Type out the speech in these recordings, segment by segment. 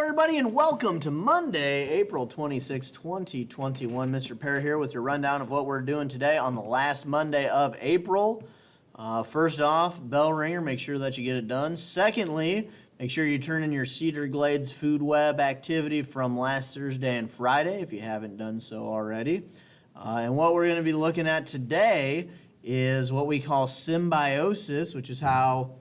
everybody, and welcome to Monday, April 26, 2021. Mr. Pear here with your rundown of what we're doing today on the last Monday of April. First off, bell ringer, make sure that you get it done. Secondly, make sure you turn in your Cedar Glades Food Web activity from last Thursday and Friday if you haven't done so already. And what we're going to be looking at today is what we call symbiosis, which is how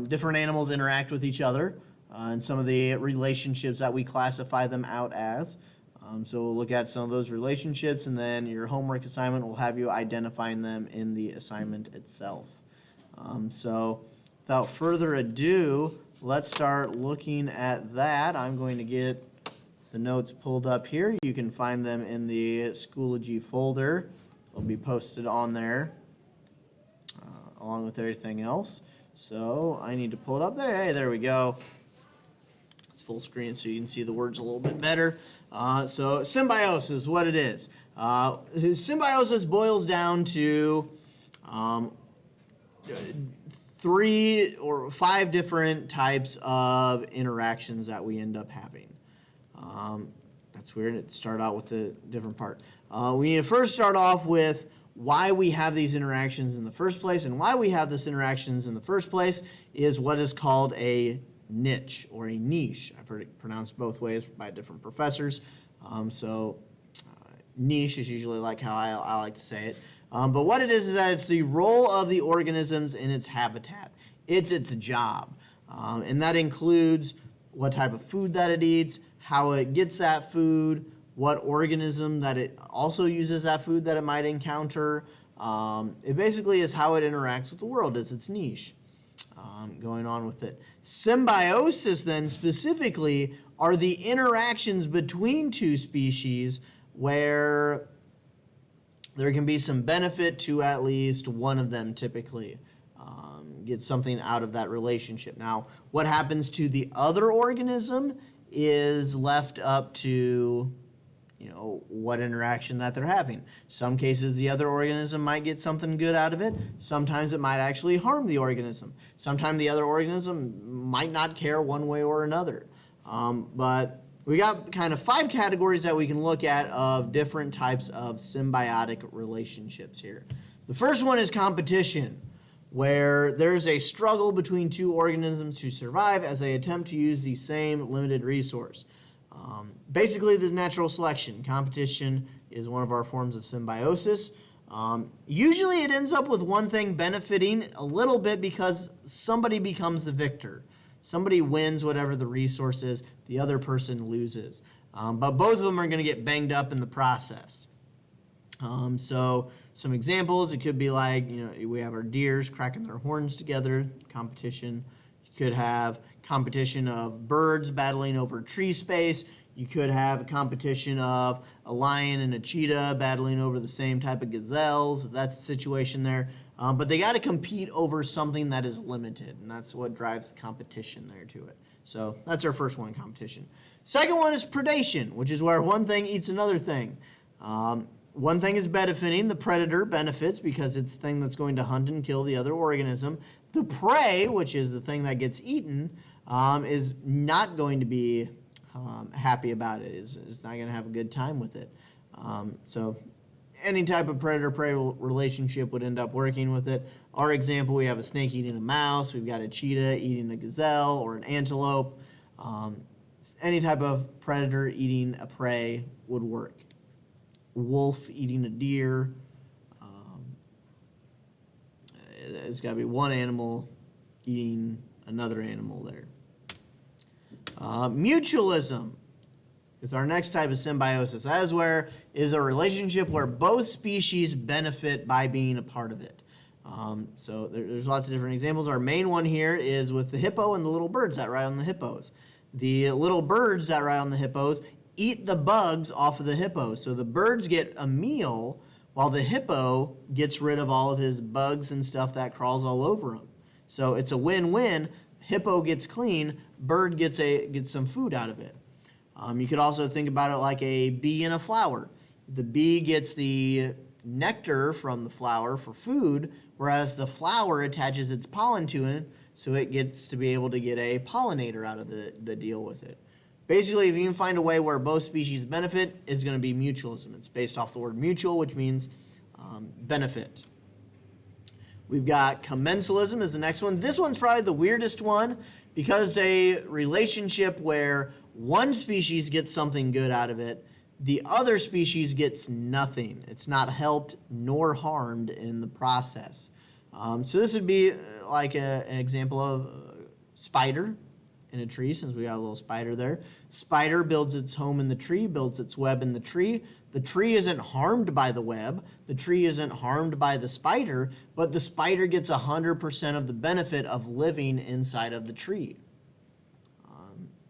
different animals interact with each other. And some of the relationships that we classify them out as. So we'll look at some of those relationships, and then your homework assignment will have you identifying them in the assignment itself. So without further ado, let's start looking at that. I'm going to get the notes pulled up here. You can find them in the Schoology folder. They'll be posted on there along with everything else. So I need to pull it up there. Hey, there we go. It's full screen so you can see the words a little bit better. So symbiosis, what it is. Symbiosis boils down to 3 or 5 different types of interactions that we end up having. That's weird. It started out with a different part. We need to first start off with why we have these interactions in the first place, and why we have these interactions in the first place is what is called a niche or a niche. I've heard it pronounced both ways by different professors. Niche is usually like how I like to say it. But what it is that it's the role of the organisms in its habitat. It's its job. And that includes what type of food that it eats, how it gets that food, what organism that it also uses that food that it might encounter. It basically is how it interacts with the world. It's its niche. Going on with it. Symbiosis then specifically are the interactions between two species where there can be some benefit to at least one of them typically. Get something out of that relationship. Now, what happens to the other organism is left up to what interaction that they're having. Some cases the other organism might get something good out of it. Sometimes it might actually harm the organism. Sometimes the other organism might not care one way or another. But we got kind of 5 categories that we can look at of different types of symbiotic relationships here. The first one is competition, where there's a struggle between 2 organisms to survive as they attempt to use the same limited resource. Basically, this is natural selection. Competition is one of our forms of symbiosis. Usually it ends up with one thing benefiting a little bit because somebody becomes the victor. Somebody wins whatever the resource is, the other person loses. But both of them are going to get banged up in the process. So some examples, it could be like, we have our deers cracking their horns together, competition. You could have competition of birds battling over tree space. You could have a competition of a lion and a cheetah battling over the same type of gazelles, if that's the situation there. But they got to compete over something that is limited, and that's what drives the competition there to it. So that's our first one, competition. Second one is predation, which is where one thing eats another thing. One thing is benefiting. The predator benefits because it's the thing that's going to hunt and kill the other organism. The prey, which is the thing that gets eaten, is not going to be happy about it, is not going to have a good time with it. So any type of predator-prey relationship would end up working with it. Our example, we have a snake eating a mouse, we've got a cheetah eating a gazelle or an antelope. Any type of predator eating a prey would work. Wolf eating a deer. There's got to be one animal eating another animal there. Mutualism is our next type of symbiosis. That is a relationship where both species benefit by being a part of it. So there's lots of different examples. Our main one here is with the hippo and the little birds that ride on the hippos. The little birds that ride on the hippos eat the bugs off of the hippos. So the birds get a meal while the hippo gets rid of all of his bugs and stuff that crawls all over him. So it's a win-win. Hippo gets clean, bird gets some food out of it. You could also think about it like a bee in a flower. The bee gets the nectar from the flower for food, whereas the flower attaches its pollen to it, so it gets to be able to get a pollinator out of the deal with it. Basically, if you can find a way where both species benefit, it's going to be mutualism. It's based off the word mutual, which means benefit. We've got commensalism is the next one. This one's probably the weirdest one because a relationship where one species gets something good out of it, the other species gets nothing. It's not helped nor harmed in the process. So this would be like an example of a spider in a tree, since we got a little spider there. Spider builds its home in the tree, builds its web in the tree. The tree isn't harmed by the web. The tree isn't harmed by the spider, but the spider gets 100% of the benefit of living inside of the tree.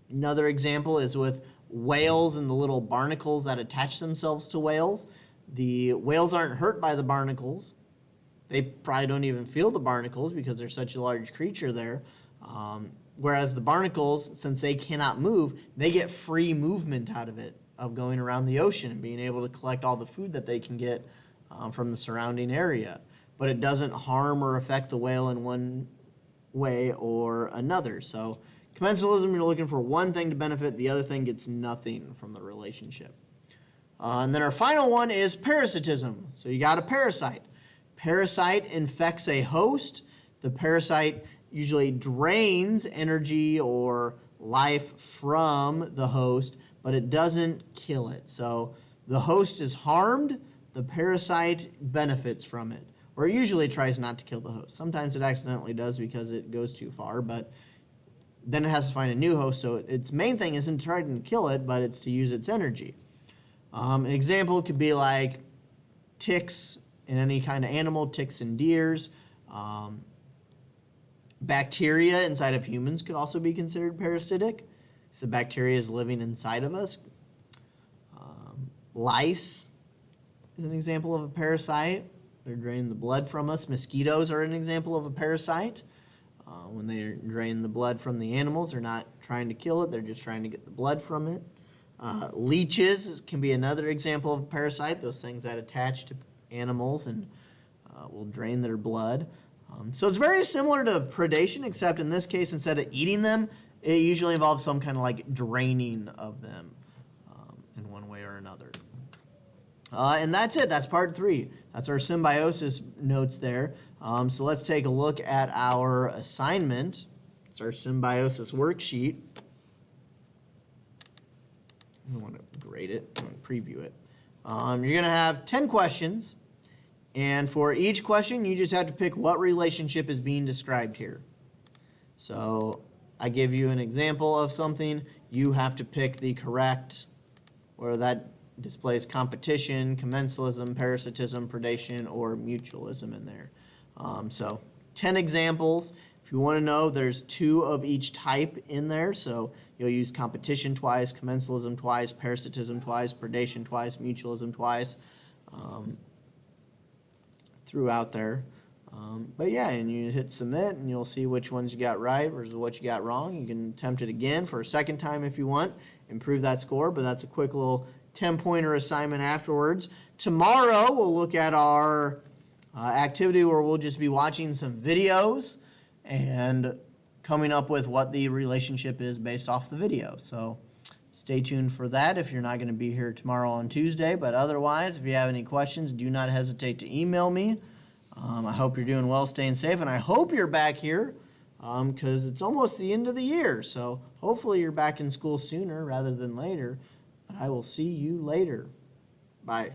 Another example is with whales and the little barnacles that attach themselves to whales. The whales aren't hurt by the barnacles. They probably don't even feel the barnacles because they're such a large creature there. Whereas the barnacles, since they cannot move, they get free movement out of it, of going around the ocean and being able to collect all the food that they can get from the surrounding area. But it doesn't harm or affect the whale in one way or another. So commensalism, you're looking for one thing to benefit, the other thing gets nothing from the relationship. And then our final one is parasitism. So you got a parasite. Parasite infects a host. The parasite usually drains energy or life from the host, but it doesn't kill it. So the host is harmed, the parasite benefits from it. Or it usually tries not to kill the host. Sometimes it accidentally does because it goes too far, but then it has to find a new host. So its main thing isn't trying to kill it, but it's to use its energy. An example could be like ticks in any kind of animal, ticks in deers. Bacteria inside of humans could also be considered parasitic. So bacteria is living inside of us. Lice is an example of a parasite. They're draining the blood from us. Mosquitoes are an example of a parasite. When they drain the blood from the animals, they're not trying to kill it, they're just trying to get the blood from it. Leeches can be another example of a parasite, those things that attach to animals and will drain their blood. So it's very similar to predation, except in this case, instead of eating them, it usually involves some kind of like draining of them in one way or another. And that's it. That's part 3. That's our symbiosis notes there. So let's take a look at our assignment. It's our symbiosis worksheet. I want to grade it. I want to preview it. You're going to have 10 questions. And for each question, you just have to pick what relationship is being described here. So I give you an example of something. You have to pick the correct, where that displays competition, commensalism, parasitism, predation, or mutualism in there. So 10 examples. If you want to know, there's 2 of each type in there. So you'll use competition twice, commensalism twice, parasitism twice, predation twice, mutualism twice. Throughout there. But yeah, and you hit submit and you'll see which ones you got right versus what you got wrong. You can attempt it again for a second time if you want, improve that score, but that's a quick little 10-pointer assignment afterwards. Tomorrow we'll look at our activity where we'll just be watching some videos and coming up with what the relationship is based off the video. So stay tuned for that if you're not going to be here tomorrow on Tuesday. But otherwise, if you have any questions, do not hesitate to email me. I hope you're doing well, staying safe, and I hope you're back here because it's almost the end of the year. So hopefully you're back in school sooner rather than later. But I will see you later. Bye.